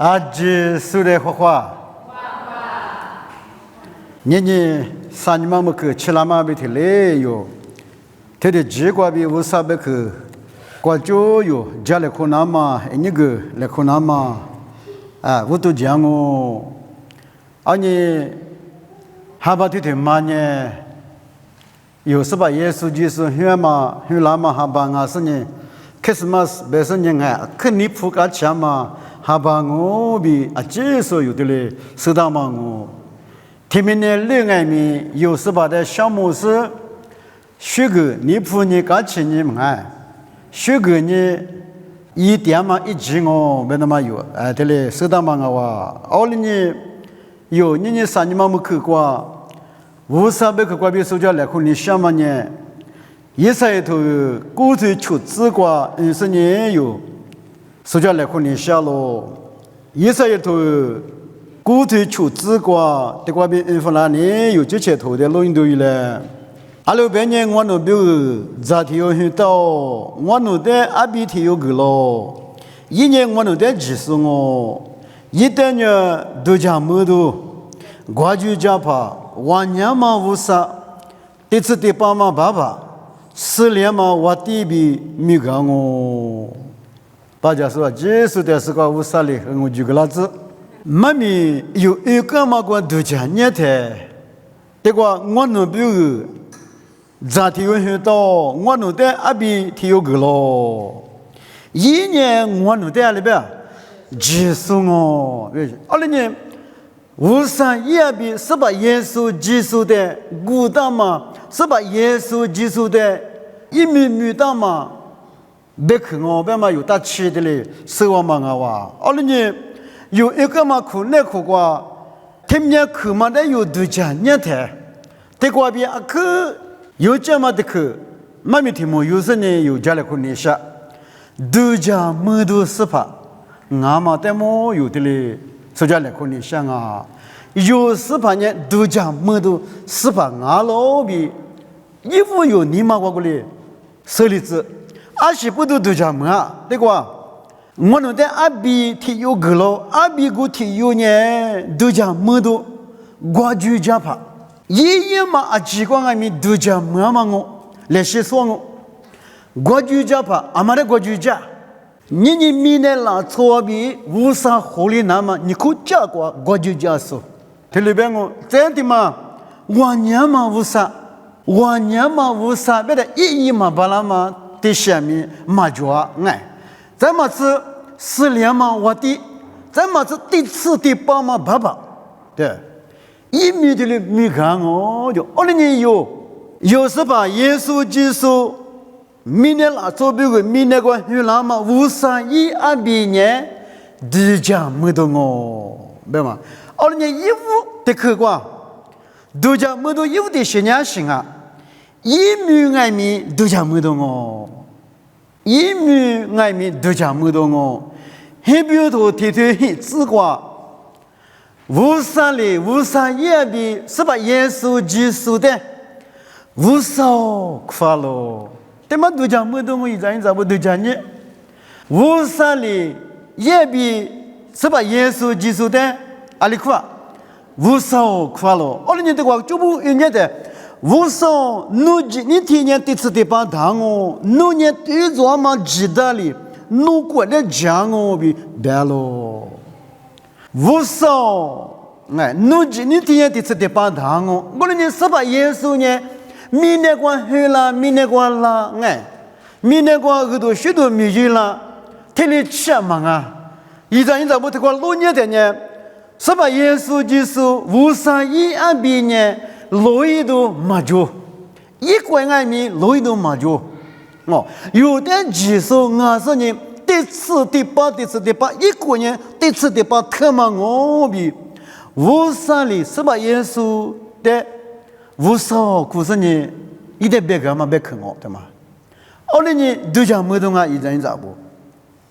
아지 수레 화화 니니 산이마무 그 칠라마비틀레요 테데 지과비 우사베 그 과조요 잘레코나마 에니그 레코나마 아 우토장오 아니 하바티데 마녜 요스바 예수 지수 휴마 휴라마 하방아스니 크리스마스 베선냥아 크니푸가 참마 하방오비 아제소 유들레 스다망오 티미네 르가미 요스바데 샤모스 슈그 니푸니 가치니마 슈그니 이디아마 이징오 베나마요 아텔레 스다망아와 올리니 요 니니 사니마무 크과 우사베 그과비 소자레 코니 샤마녜 예사에도 고즈 추츠과 인선이요 소자레 코니 샤로 예사에도 고즈 추츠과 대과비 인플라니 요 제체토데 로인도일레 알로베녜 원노뷰 자티요 히토 원노데 아비티요 글로 이녜 원노데 지승오 이때녀 도자무도 과주자파 와냐마 우사 이츠티파마 바바 슬레마 와티비 미강오 바자스와 제수데스과 우살리 응우주글라즈 마미 유 이까마과 두자냐테 대과 원노뷰 자티요히도 원노데 아비 티요글로 이녜 원노데 알베 지승오 얼리님 우사 이야비 스바 예수 지수데 구다마 스바 예수 지수데 이미미다마 베크노 베마 유다 치들이 스와망아와 얼리니 요 에까마 쿠네코과 템냐 그만데 요 두자냐테 대과비 그 요자마데 그 마미티모 유선에 요 잘레코니샤 두자 무두 스파 나마테모 요들이 소자레 코니 샹아 요 스파냐 두자 무두 스파 나로비 이부요 니마과글리 설리즈 아시부도 두자 뭐야 대과 뭐는데 아비 티요 글로 아비고 티요냐 두자 무두 과주자파 이예마 아지광아미 두자 뭐마고 레시송오 과주자파 아마레 과주자 니니 미넬라 초비 우사 홀리나마 니쿠짜과 고주자소 텔레뱅오 젠티마 와냐마 우사 베데 이이마 발라마 티샤미 마조아 네 자마스 슬리아마 와티 자마스 티츠 티파마 바바 데 이미들이 미강오 올리니요 요스바 예수 지수 미넬 아토비고 미네고 힐라마 우사 이 아비녜 드자 무동오 베마 얼니 이부 데크과 드자 무도 이부 데시냐싱아 이뮤가미 드자 무동오 이뮤가미 드자 무동오 헤비오도 티티히 츠과 우사리 우사 예비 스바 예수 지수데 우사오 쿠팔로 때만 두자 뭐도 이자인 잡고 두자니 우살리 예비 스바 예수 지수데 알리쿠아 우사오 쿠알로 얼리니데 과 주부 인예데 우사 누지 니티냐 티츠티파 당오 누냐 티조마 지달리 누고데 장오비 벨로 우사 네 누지 니티냐 티츠티파 당오 얼리니 스바 예수냐 미네과 헬라 미네과라 네 미네과 그도 슈도 미질라 텔리차망아 이자인자 못과 로녀되냐 서바 예수 지수 우사 이 아비냐 로이도 마조 이과가미 로이도 마조 요데 지수 나서니 티츠티파 이과냐 티츠티파 커망오비 우사리 서바 예수 데 우서 구선이 이대 배가마 배크고 되마 얼리니 두자 무동아 이자인자부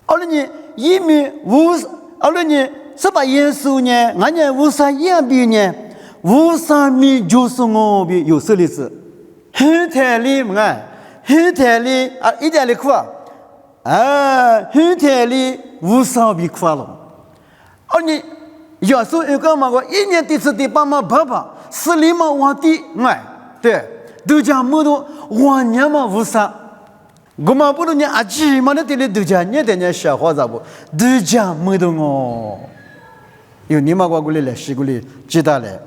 얼리니 이미 우스 얼리니 서바 예수냐 아니야 우사 이야비냐 우사미 조승오비 요설리스 헤텔리 뭐가 헤텔리 이데리 쿠아 헤텔리 우사비 쿠알로 你耶稣又干嘛个？一年第四第八嘛爸爸，是你嘛我的爱，对，都讲么多我年嘛无啥。我们不能讲阿基嘛，那这里都讲你的那小伙子不，都讲么多哦。有你嘛过过来，西过来知道嘞。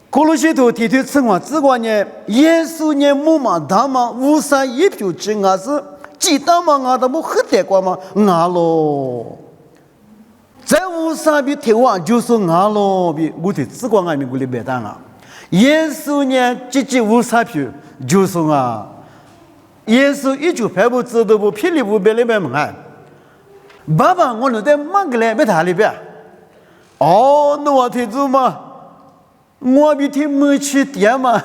哥罗西头提出称话，只管呢，耶稣呢木嘛大嘛，无啥一票之外是，几大嘛我都不很得过嘛，我咯。在无啥比台湾就是我咯，比我的只管俺们过来别当啊。耶稣呢，只无啥票就是我。耶稣一句拍不知道不，霹雳不别里边门啊！爸爸，我那在忙个来别打里边。哦，那我听住嘛，我比听没去点嘛。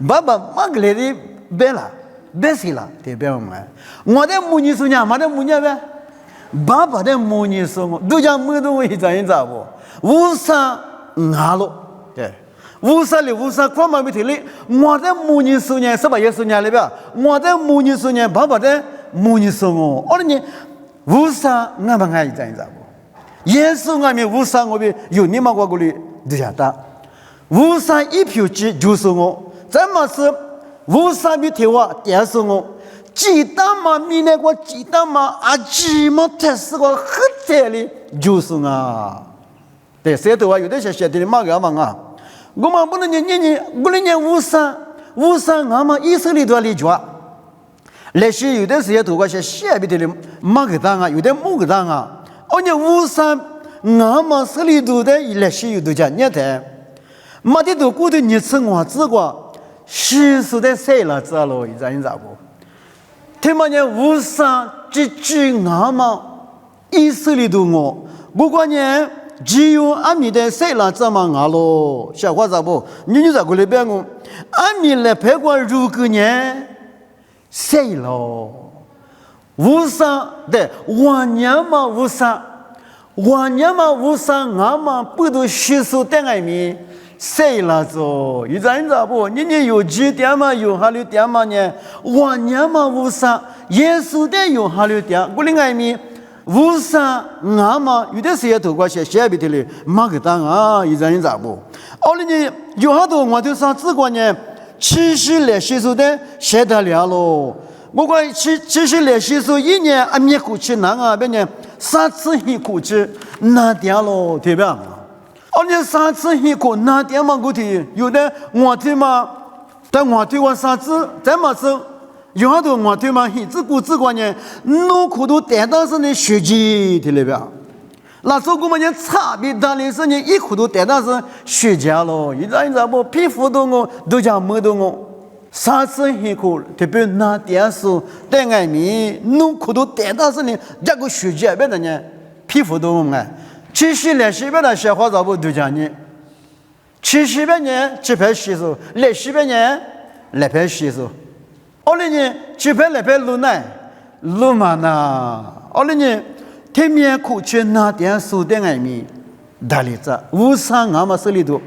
爸爸忙个来的别了，别死了，对别门啊！我在母女说呢，妈在母女呗。爸爸在母女说我，都讲没东西怎样咋不？无啥拿了，对。无啥哩无啥，光嘛没听哩。我在母女说呢，是吧？也说呢里边，我在母女说呢，爸爸在母女说我，我呢无啥，我们爱怎样不？耶稣我们无啥，我们有你们过里都晓得，无啥一票之就是我，怎么是无啥比听话点是我，鸡蛋嘛米那个鸡蛋嘛啊鸡嘛特是个很大的就是我，对，谁都话有的些写的嘛个嘛啊。我们不能念，不能念无啥，俺们以色列都要理解。那些有的时候都个些写不得的马个当啊，有的木个当啊。而且无啥，俺们色列都的那些有都讲念的，没得都过的日子我知过，习俗的谁了知道了，你咋不？他们呢无啥，只俺们以色列都我管呢。只有阿弥的谁了这么阿咯？小伙子不？你咋过来别我？阿弥来陪过如果呢？谁咯？无啥的，我娘嘛无啥，俺嘛不都习俗在外面谁了做？你咋不？你有几点嘛？有哈六点嘛呢？我娘嘛无啥，耶稣的有哈六点，我的外面。无啥，俺们有的时候头过些写不得了，马个当啊，一人咋不？后来呢，有好多我就上只管呢，70来岁数的写得了咯。我讲70来岁数一年啊，没过去难啊，别呢3次一过去拿掉咯，对吧？后来3次一过拿掉嘛，我听有的我听嘛，但我听我3次怎么说？有好多我对嘛，只管呢，脑壳都带到是那血迹的里边。那时候我们讲差别大的是呢，一口都带到是血浆咯。你知不？皮肤都讲没得我。3次一口，特别拿电视带外面，脑壳都带到是呢，这个血浆别的呢，皮肤都哎。70来岁别的小伙子不都讲呢？70百年只拍洗手，60百年来拍洗手。后来呢，去拍来拍路奈，路嘛呐。后来呢，天面苦去拿点手在外面，打理着，无啥俺们手里头，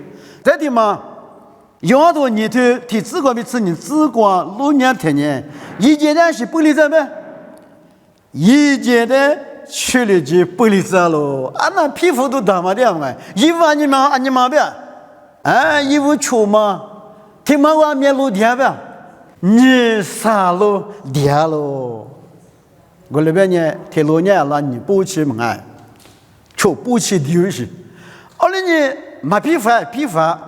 这地嘛，有好多年头提自个比吃你自个路年天年，一节的是不理着呗，一节的去了就不理着喽。啊，那皮肤都大嘛的嘛，衣服你嘛别，哎，衣服臭嘛，天嘛外面露天呗。你啥路掉喽？我那边呢，铁路呢，那你不去嘛？哎，就不去丢去。后来呢，没批发，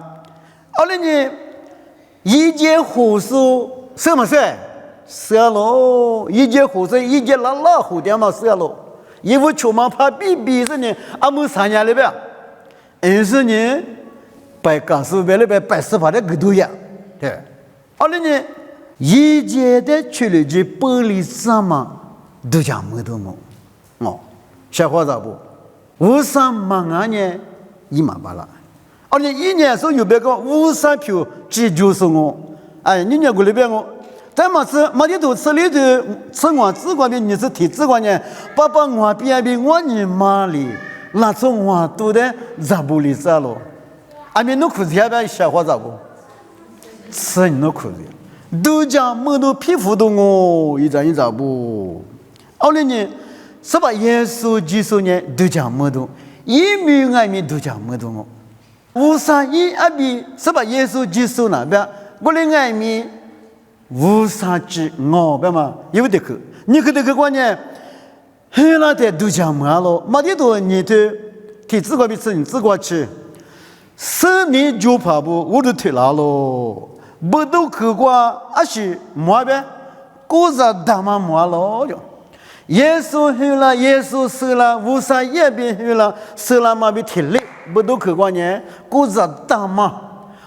后来呢，一节火烧什么事？烧喽！一节火烧，一节拉火点嘛烧喽。因为出门怕比是呢，俺们3年里边，但是呢，白告诉别里边80把的个都样，对。后来呢。一节的去了就玻璃上嘛，都讲没得我，小伙子不，无啥忙啊呢，一马巴拉，而且一年时候有别个无啥票，这就是我，哎，你年过来别我，咱们是没得多吃里头吃我自个的你是提自个呢，爸爸我别我你妈里，那种我都得咋不理啥咯，俺们弄裤子下边小伙子不，吃你弄裤子。都讲没得皮肤的我，一咋不？后来呢，是把耶稣基督呢都讲没得，一米爱米都讲没懂我，无啥一阿比是把耶稣基督那边，我的爱米无啥之我别嘛，有的去，你去的去关键，后来的都讲没了，没得多你的提自个比吃你自个吃，十年就跑步我都退了咯，不都去过阿是没呗，故事他妈没了就。耶稣后来，耶稣死了，无啥也别后了，死了嘛被提了，不都去过呢？故事他妈，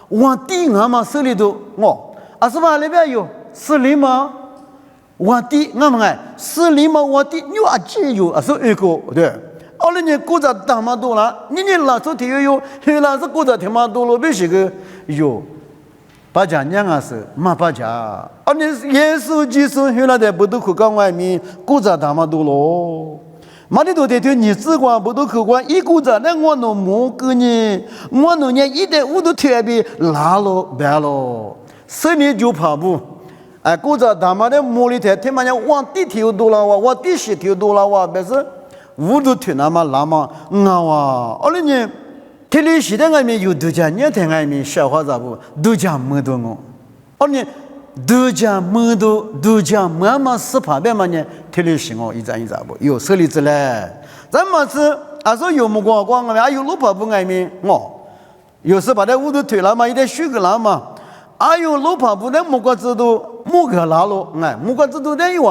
我弟俺嘛手里头我，阿是吧？那边有死里嘛？我弟俺们哎，死里嘛？我弟有阿姐有，阿是一个对。后来呢，故事他妈多了，你拉出体有，后来是故事他妈多了，必须个有。把家娘啊是嘛把家，你耶稣基督后来的不都去讲外面，故事他妈多咯。马里多的对你只管不都去管，一故事那我弄么个呢？我弄呢一点我都特别拉了白了，十年就跑步。哎，故事他妈的摸里头，他妈的往地头多了哇，往地下头多了哇，不是我都推那么拉嘛，哇，后来呢？这里时代外面有度假，年代外面小伙子不度假没多我，你度假没多，度假慢慢是旁边嘛呢？这里是我一张不有手里子嘞，咱们是说有目光光外面，有路跑步外面有时把那屋都推了嘛，有点虚个了嘛，有路跑步的目光制度木个拉了，目光制度的有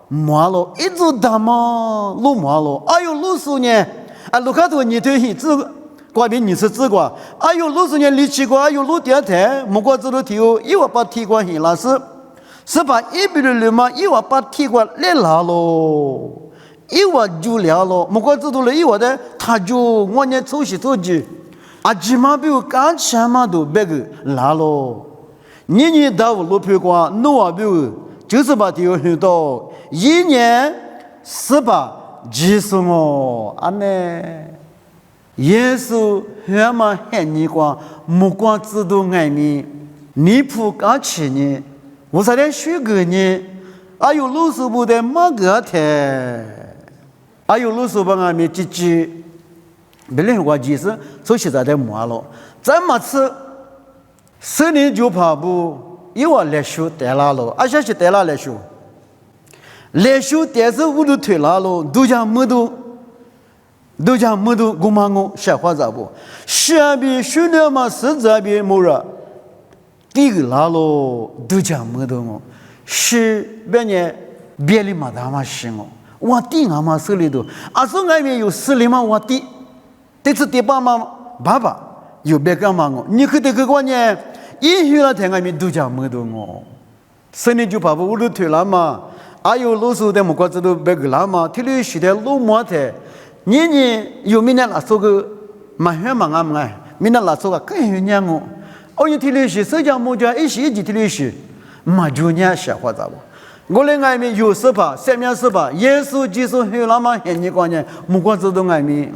麻了，一直打嘛路麻了，有路数呢，路卡头你对这个。挂边你是自挂，有60年力气过，有路电台，木瓜子都丢，一把提过去了是把一边的人嘛，一把提过来拿喽，一把就了咯，木瓜子都了，一把的他就我呢抽起抽去，起码比如刚前嘛都别个拿咯，你到路皮瓜，弄比如就是把丢很多，一年18几十我安呢。耶稣还嘛喊你光目光知道爱你，你不敢去呢？我啥点许个呢？有60步的马个台，有60步俺们几，没人话其实做些在忙了，咱们吃10年就跑步，一晚来修带拉了，下去带拉来修，来修但是我都退拉了，都讲没都。都讲没都公忙我小伙子不，下边训练嘛是这边没了，第个拉喽都讲没都我，是别人别里嘛他妈是我弟俺妈手里头，说外面有势力嘛我弟，这次第8嘛爸爸有别干嘛我，你去这个关键，一去了台外面都讲没都我，10年就跑步我都退了嘛，有60的木瓜子都别个了嘛，体力时代路马台。你有明天拉说个蛮远蛮暗明天拉说个更远年你体力是社交目标一起体力是蛮重要小伙子我的外面有18下面18耶稣基督后来嘛喊你关键目光知道外面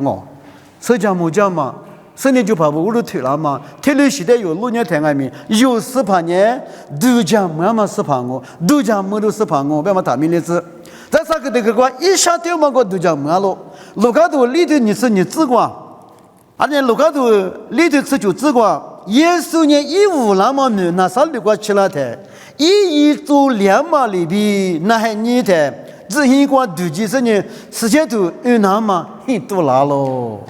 社交目标嘛10年就跑步我都退了嘛体力时代有6年台外面有18年都讲慢慢18都讲没都18别嘛打明的字在啥个这个一下掉嘛个都讲没了路卡头里头你是你自管，路卡头里头是就自管。耶稣呢15那么女，那啥路过去了的，一走2码里边那还你的，只一个肚脐是呢，世界头有那么很多拉咯，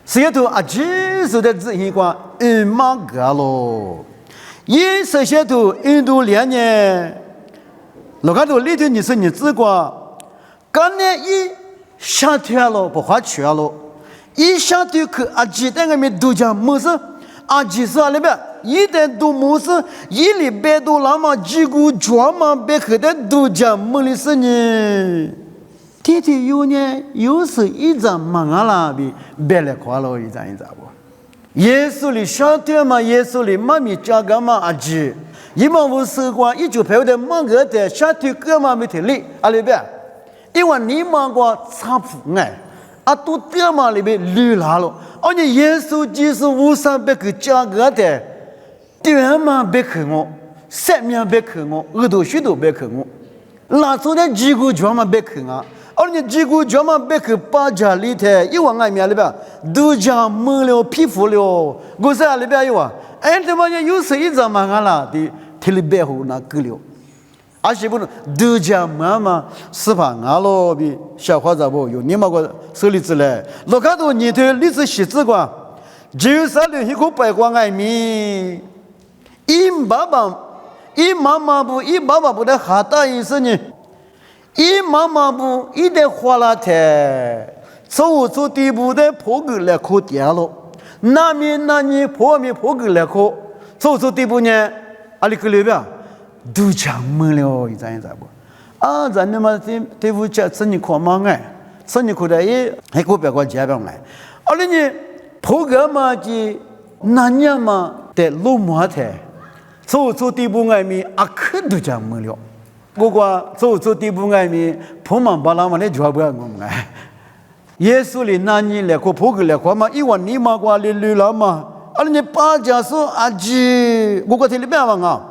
世界头就是的只一个1码个咯，世界头印度2年，路卡头里头你是你自管，今年下天了不花去了，一下就去几天外面都讲没事，几十里边一点都没事，一礼拜都那么几个专门别去的都讲没的事呢。天天有呢，有时一张忙了比别来快乐一张不？耶稣的下天嘛，耶稣的妈咪家干嘛几？一毛五十块，一就陪的忙个的下天干嘛没体力里边。因为你忙过差不都掉嘛里边绿了了，你耶稣基督500个价格的，掉嘛别看我，3面别看我，耳朵许多别看我，拉出来几个专门别看而你几乎这么别个把家里头一往外面里边都讲没了皮肤了，我在里边有啊，哎他妈有谁一张嘛干了的，提里背后那个了，而且不能都讲妈妈是吧？俺老比小伙子不有你妈个手里子嘞，老看到你头历史写字光，就是了一个白光爱米，一爸爸一妈妈不一爸爸不得哈大意思呢。一妈妈不一点花了太，走地步的破个来可掉了，那面那你破个来可，走地步呢，阿里个里边都讲没了，一张不？啊，咱那么对付这生意可忙哎，生意可得也还可别个接边来，阿里呢破个嘛的那年嘛的路马太，走地步外面阿可都讲没了。我说走地步外面，破忙把那么的抓不了我们哎。耶稣的那年来过破个来过嘛，一万你嘛过来溜了嘛，而你把家说阿吉，我说这里边嘛啊，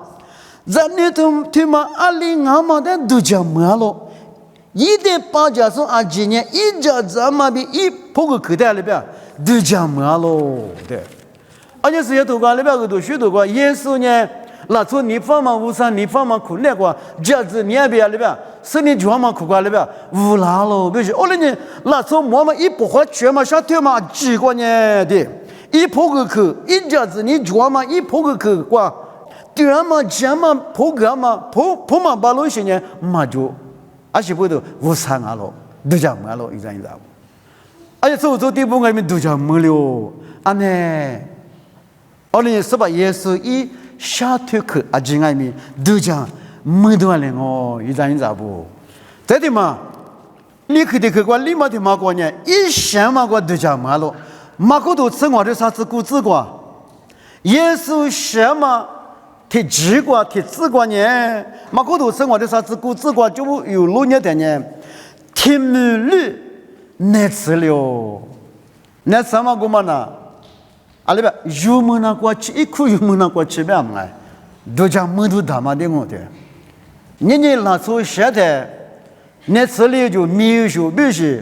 咱你他妈阿里阿妈的都讲没了，一点把家说阿吉呢，一家咱们比一破个口袋里边都讲没了对，而且这些土瓜里边个都许多个耶稣呢。那从你方嘛无上，你方嘛苦那个，这子你也别里边，是你专门苦瓜里边无拉了，不是？我那你那从我们一不花钱嘛，小腿嘛几个呢的，一破个口，一家子你专门一破个口瓜，对嘛钱嘛破个嘛破嘛把东西呢嘛就，而且不都无上啊了，都讲没了，一张，而且走地步外面都讲没了，啊呢，我那是把耶稣一。下腿去啊，今外面都讲没多了哦，一张不？这的嘛，你去的去过，你嘛的嘛过呢？一想嘛过都讲嘛了，嘛过都吃我的啥子谷子瓜？耶稣什么提鸡瓜提子瓜呢？嘛过都吃我的啥子谷子瓜？就有路年的呢，提木绿难吃了，难吃嘛过嘛呢？阿里边有么那过去，一口有么那过去边么？都讲么都他妈的我的，你那时候现在，那这里就没有说，必须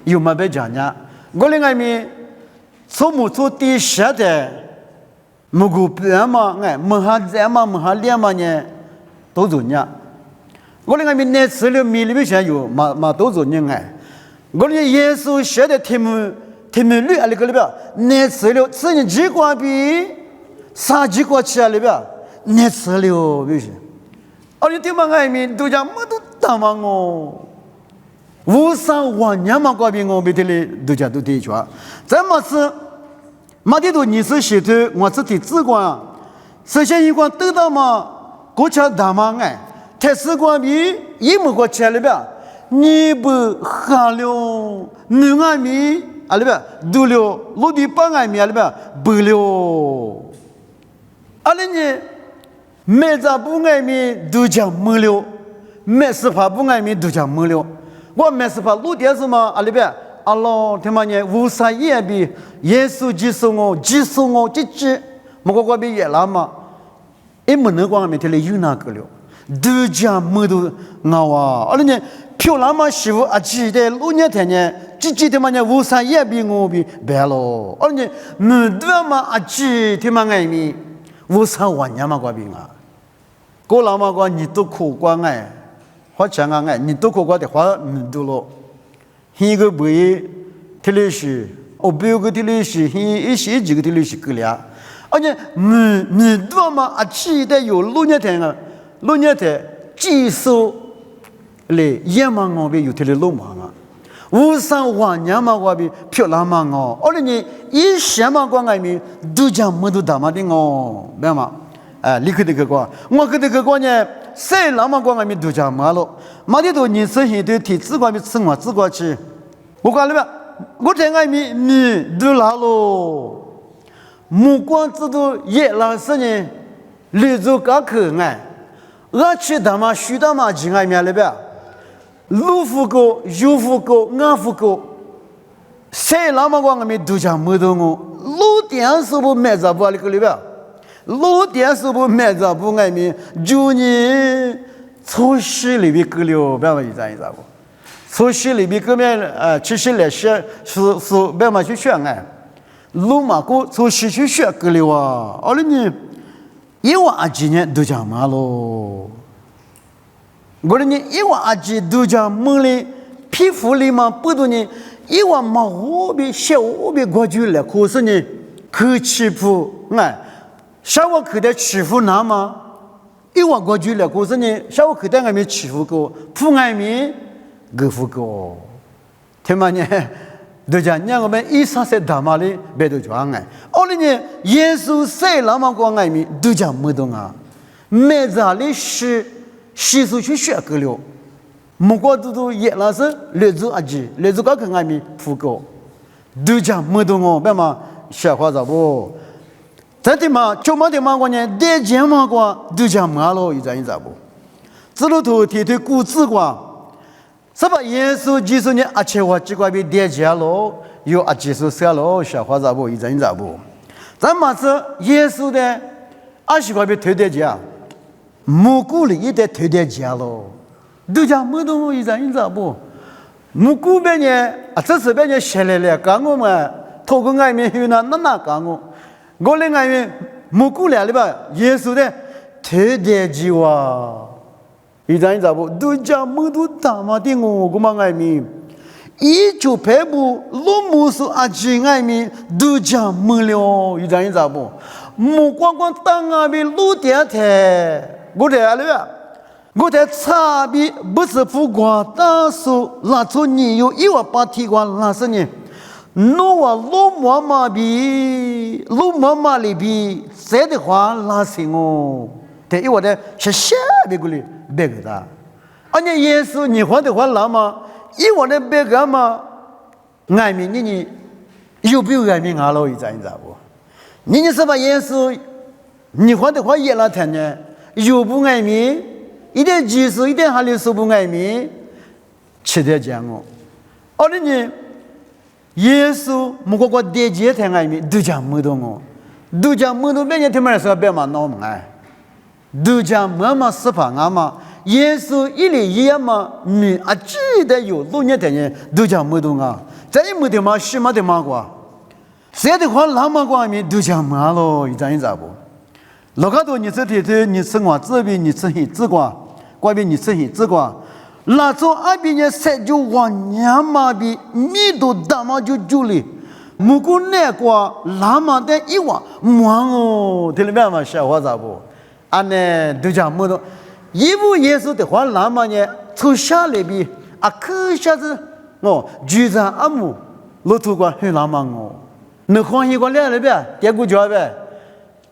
有么别讲呢？我另外面，从木做地现在，么个别嘛哎，么哈在嘛么哈两嘛呢，都做呢。我另外面那这里米里面现有嘛都做呢哎，我另耶稣现在题目绿啊里个里边，那吃了吃你几瓜比啥几瓜吃啊里边，那吃了必须。而你对嘛外面都讲么都打嘛我，无上万年嘛瓜比我别的嘞都讲都对着，怎么是？马的都你是写的我自己自管，首先一管得到嘛，国家打嘛哎，太史瓜比一么瓜吃里边，你不喝了，你外面。啊里边都了，落地半外面里边不了，啊里呢，每家不外面都讲没了，每十八不外面都讲没了。我每十八落地什么啊里边，阿拉他妈呢无啥也比耶稣接受我，这，我比也拉嘛，一没能光面头里有那个了，都讲没都我啊，啊里呢。漂亮嘛，媳妇啊，记得6年前呢，记得嘛呢，无啥也比我比白了。而且你对嘛啊，记得嘛爱咪，无啥玩意嘛，我比啊。过老嘛个你都苦光哎，花钱啊哎，你都苦光的花你都了。一个不也，提了是，我不有个提了是，一些几个提了是个俩。而且你对嘛啊，记得有6年前啊，6年前技术。嘞，也嘛我比有天的路嘛啊，无上万年嘛我比漂亮嘛哦，而且你一些嘛光爱咪都讲么都打嘛的哦，明白吗？哎，你去的去过，我去的去过呢，谁那么光爱咪都讲嘛了，嘛的都你是现在提自管咪生活自管去，我讲了吧，我听爱咪你都拿咯，目光知道也老是呢，立足高可爱，我去他妈许他妈进爱咪了吧。路虎狗、油虎狗、俺虎狗，谁那么光我们都讲没得我。路电是不买着不那个里边，路电是不买着不俺们就你抽西里边个了，别问一咋不？所以里边个面其实来说是别嘛去选哎，路马过从西去选个了啊，而你一万阿几年都讲嘛喽，我你一万阿几都讲么哩，皮肤里嘛不多呢，一万嘛我比小我比过去了，可是呢，可欺负哎，小我可得欺负那么。一万过去了，可是呢，小我口袋还没欺负过，父爱没够负过，听嘛呢？都讲让我们一上些大马里别都装哎，后来呢，耶稣谁那么光爱咪都讲没懂啊，没咋里是习俗去学个了，不过都也那是日子阿几，日子个看爱咪负过，都讲没懂哦，别嘛学话咋不？这地嘛，就嘛地嘛过呢，得钱嘛过，都讲嘛咯，一咋不？这路头提推古字过，是吧？耶稣基督呢，阿切话只管比得钱咯，有阿基督啥咯，小话咋不？一咋不？咱嘛是耶稣的，阿西管比推得钱，木古里也得推得钱咯，都讲没懂一咋不？木古边呢，这是边呢，写来了，讲我嘛，透过外面有那讲我。我另外面木古来了吧？耶稣的特别计划，一咋不？都讲木都大嘛的我嘛外面，一就排布罗木是阿吉外面都讲木了，一咋不？木光当阿边路点台，我在了吧？我在差别不是不光大数，那出你有一万八提光那是呢。侬话路妈妈比路妈妈里比谁的话拉行哦？对，因为我的是下边个里别个的，而且耶稣你话的话拉嘛，因为的别个嘛，爱民你有没有爱民阿老一咋不？你是把耶稣你话的话也拉谈呢？有不爱民？一点技术一点哈里是不爱民，吃点讲哦，而且你。耶稣木个地界太爱咪都讲没懂哦，都讲没懂别人他们说别嘛闹嘛哎，都讲没嘛是怕俺嘛，耶稣一里一样嘛，你啊记得有路年的人都讲没懂啊，再没得嘛是没得嘛过，谁的话那么过咪都讲嘛咯，一咋不？老卡多你这天天你生活这边你吃很自挂，外边你吃很自挂。那从阿边呢，塞就往娘嘛比米都大嘛就里，木古那个拉嘛的一万忙哦，听了没嘛？小伙咋不？俺呢都讲么多，一部耶稣的话拉嘛呢，从下来比啊，可下子哦，居然阿姆路途过很拉嘛哦，你欢喜过来了呗？第二个叫呗？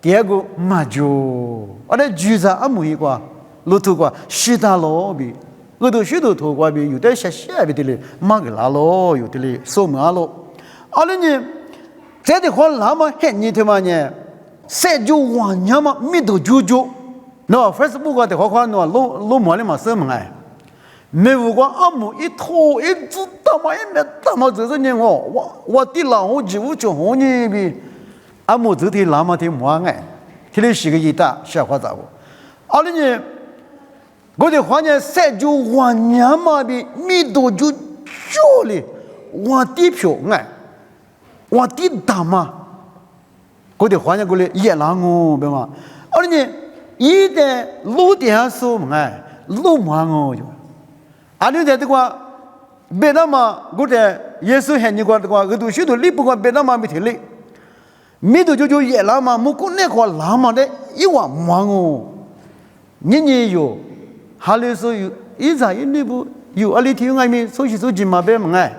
第二个嘛就，俺那居然阿姆一个路途过西大路比。我都许多头瓜边有的些边的嘞，马个拉咯，有的嘞手马咯。阿拉呢，这的话那么很你他妈呢，晒就往年嘛，没都就，那 Facebook 的话那路马里嘛什么哎，没有过阿姆一拖一直他妈也没他妈就是呢我的老我就我就好呢比，阿姆这的那么的忙哎，这里是个一大小伙子不，阿拉呢。我的话呢，晒就往年嘛比米多就叫哩，往地票哎，往地大嘛。我的话呢，过来也让我对吗？而且一旦路底下说哎，路忙哦就，阿你在这个别那么，我在耶稣喊你过的话，我都许多你不管别那么没听哩，米多就也让嘛，木过那块让嘛的一万忙哦，你有。哈里说有，一咋一那不有阿里提外面，所以说今嘛别么哎，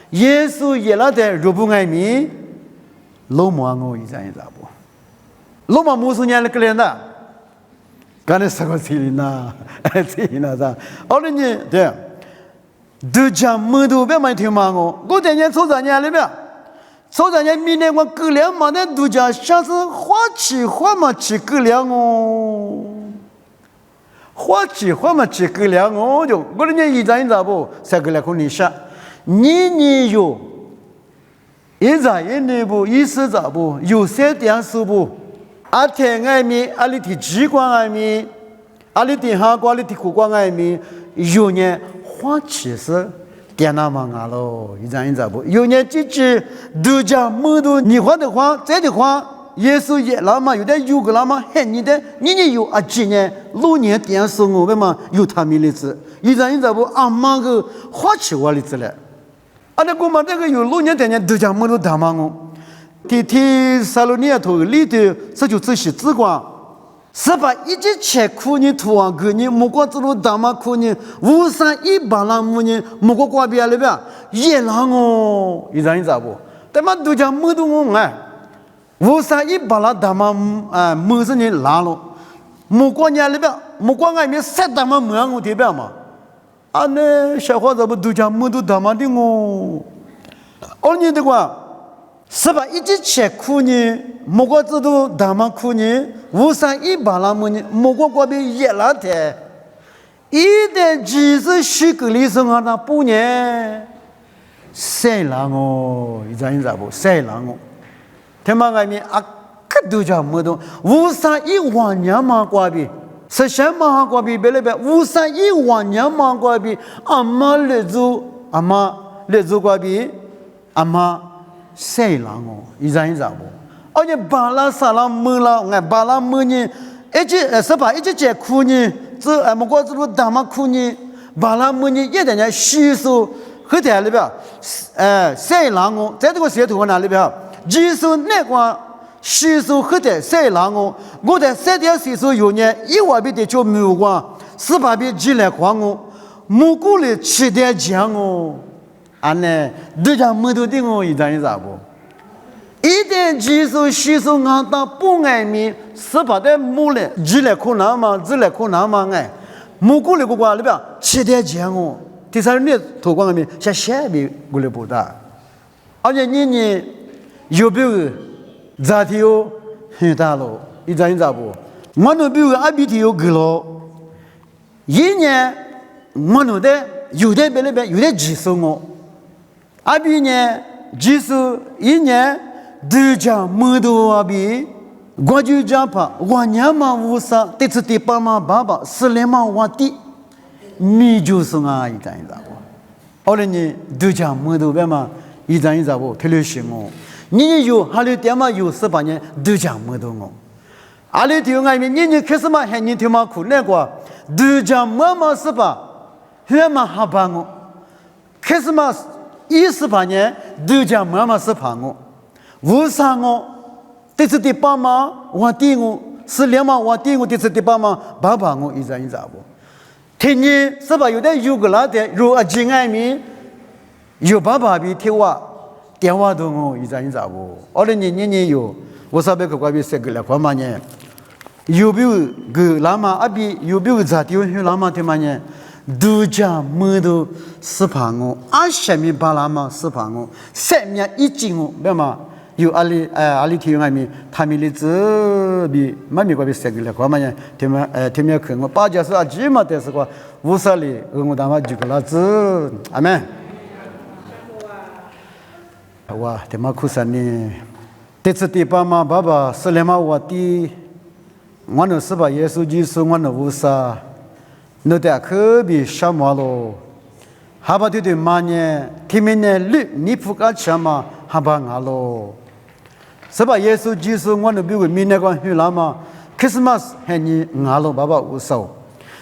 耶稣也拉在肉不外面，老忙我一咋不，老忙木是伢那个人呐，刚才说过这里呐，这里呐啥，后来呢对，都讲么都别买听嘛我在年抽啥年里边，抽啥年明年我隔两嘛的都讲下次花起花嘛起隔两哦。花起花嘛起个两我就我的年一咋不三个两口你下，你有，一咋一年不一时咋不有些点是不，阿天爱咪阿里的机关爱咪，阿里的哈瓜里的苦瓜爱咪，有呢花起是点那么啊喽，一张一张不，有年几句都讲么多，你话的话，这的话，耶稣也那么有点有个那么很你的，你有啊几年6年电视我为嘛有他们的子，一张一张不阿妈个花起我的子了，啊那我们这个有6年电都讲么多大嘛我，提撒罗尼亚头里头这就仔细之光。是把一直切苦你图啊给你，莫过这路大马苦你，无山一把那木你，莫过挂边那边也让我一张一张不，但嘛都讲没都我哎，无山一把那大马木是你拉了，莫过你那边莫过外面3大马木我这边嘛，啊那小伙子不都讲没都大马的我，你的话。是吧？一直切苦你，莫过这都大马苦你，无山一把那么你，莫过过边也拉的，一旦几时许个里生啊那不呢？谁让我一张一张不谁让我？他妈外面啊，可都叫么东？无山一万年嘛过边，是什么过边？别别，无山一万年嘛过边，阿妈来做过边，阿妈。谁让我一张一张不？而且巴拉萨拉么了，俺巴拉么呢？一直是吧？一直在苦呢，这莫过这路大马苦呢，巴拉么呢？一点点吸收后台里边，谁让我在这个社图那里边，吸收那个吸收后台谁让我在3点吸收有呢，1万笔的就没有过，400笔积累光我，莫过来7点讲我。安呢，都讲没头的我一张一张不，一旦技术吸收俺当不爱面，18的木嘞，积累困难嘛，积累困难嘛哎，木过来个话里边7点讲我，第三年投光面像下面过来不大，而且你有没有咋的哟？很大喽，一张一张不，我那边阿比提有个喽，一年我那的有的别那边有的技术我。阿比呢，就是一年都讲没多阿比，我就讲怕我娘嘛无啥，这次第8嘛爸爸4年嘛我弟，你就是啊一张一张不，后来呢都讲没多别嘛一张一张不，特别行哦，你有还有点嘛有18年都讲没多我，阿里头外面你开始嘛还你他妈苦那个，都讲妈妈18，还嘛还把我，开始嘛。18年都讲妈妈是怕我，为啥我？这次第8嘛，我弟我4年嘛，我弟我这次第8嘛，爸爸我一张一张不。听你是吧？有点有个那的，如阿金爱民，有爸爸比听话，电话都我一张一张不。20年有，我上边个关于这个了，干嘛呢？有没有个那么阿比有没有咋地？有那么的嘛呢？都讲没都是怕我，下面巴拉嘛是怕我，3面一进我，别嘛有阿里提外面，他们的子比妈咪过比3个了，干嘛呢？他们看我8家是阿几嘛，但是个50里，我他妈就个那子，阿门。哇，他妈苦死呢！这次第8嘛，爸爸4年嘛我弟，我那是把耶稣基督我那50。那得可比什么咯？还把对妈呢？他们呢？你不干什么？还把俺咯？是吧？耶稣基督我那比如明年光去了嘛 ？Christmas 还你俺咯，爸爸无少。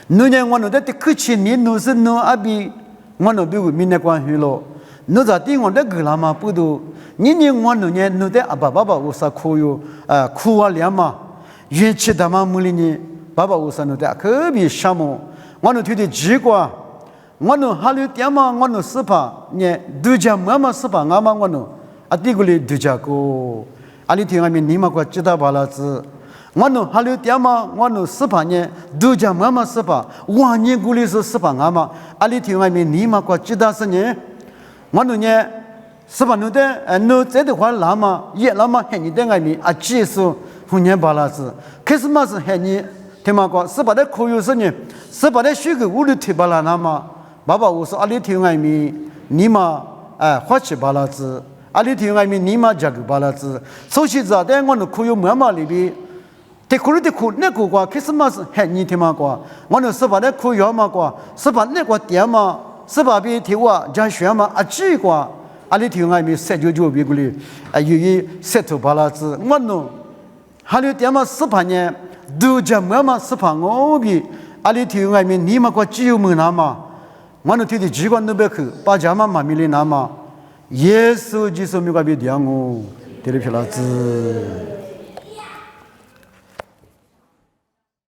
那年我那得客气，你那是那阿比我那比如明年光去了。那咋地我那个了嘛？不都？你我那年那得阿爸无啥苦哟苦啊凉嘛？元气他妈没哩呢？爸爸无啥那得可比什么？我那推的几个，我那还有点嘛，我那18呢，都讲妈妈18，俺妈我那啊，这个里都讲过，阿里听俺们你们个知道吧了子，我那还有点嘛，我那18呢，都讲妈妈18，我年过里是18，俺妈，阿里听俺们你们个知道是呢，我那呢18那的那这的话那么也那么喊你的俺们啊，技术5年吧了子，开始嘛是喊你。听嘛讲，18的可有是呢，18的学个屋里提巴拉那么，爸爸我说阿里听外面，你嘛花起巴拉子，阿里听外面你嘛加个巴拉子，首先在但我那可有妈妈里边，te kuru te ku ne ku kwa Christmas he ni te ma kwa ngano saba de ku yo ma kwa saba ne kwa tia ma 是把别提我将选嘛啊几个阿里提我咪799别个哩啊有一7头巴拉子我喏哈里点嘛10年都将么嘛10我比阿里提我咪你嘛个只有么那嘛我喏提的几个那边去把家嘛嘛咪哩那嘛耶稣基督咪个别点我提了皮拉子。